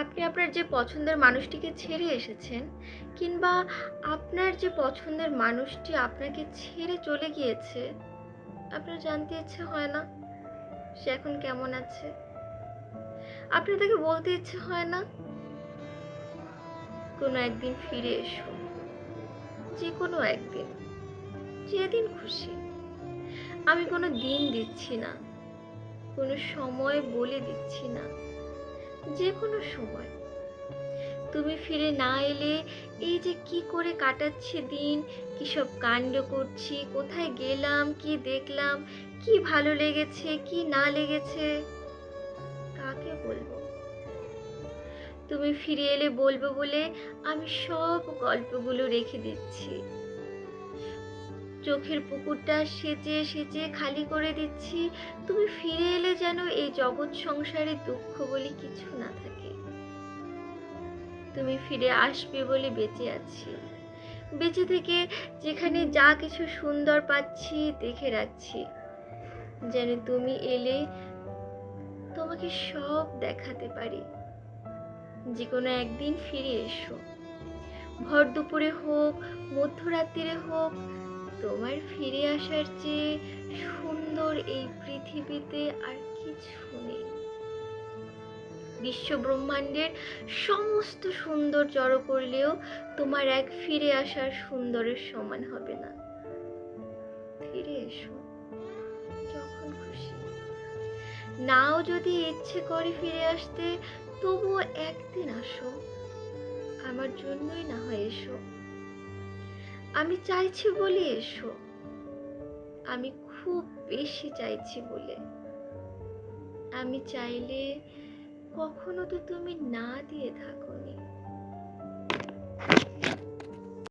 আপনি আপনার যে পছন্দের মানুষটিকে ছেড়ে এসেছেন, কিংবা আপনার যে পছন্দের মানুষটি আপনাকে ছেড়ে চলে গিয়েছে, আপনার জানতে ইচ্ছে হয় না সে এখন কেমন আছে? আপনার তাকে বলতে ইচ্ছে হয় না কোনো একদিন ফিরে এসো, যে কোনো একদিন, যেদিন খুশি। আমি কোনো দিন দিচ্ছি না, কোনো সময় বলে দিচ্ছি না, যে কোনো সময়। তুমি ফিরে না এলে এই যে কি করে কাটাচ্ছি দিন, কি সব কাণ্ড করছি, কোথায় গেলাম, কি দেখলাম, কি ভালো লেগেছে, কি না লেগেছে, কাকে বলবো? তুমি ফিরে এলে বলবো বলে আমি সব গল্পগুলো রেখে দিচ্ছি। চোখের পুকুরটা সেচে সেচে খালি করে দিচ্ছি। তুমি ফিরে এলে যেন এই জগৎ সংসারে দুঃখ বলে কিছু না থাকে। তুমি ফিরে আসবে বলে বেঁচে আছি। বেঁচে থেকে যেখানে যা কিছু সুন্দর পাচ্ছি দেখে রাখছি, যেন তুমি এলে তোমাকে সব দেখাতে পারি। যে কোনো একদিন ফিরে এসো, ভর দুপুরে হোক, মধ্যরাত্রিরে হোক। তোমার ফিরে আসার চেয়ে সুন্দর এই পৃথিবীতে আর কিছু নেই। বিশ্ব ব্রহ্মাণ্ডের সমস্ত সুন্দর জড়ো করলেও তোমার এক ফিরে আসার সুন্দরের সমান হবে না। ফিরে এসো যখন খুশি। নাও যদি ইচ্ছে করে ফিরে আসতে, তবুও একদিন আসো, আমার জন্যই না হয় এসো। আমি চাইছি বলে এসো, আমি খুব বেশি চাইছি বলে। আমি চাইলে কখনো তো তুমি না দিয়ে থাকোনি।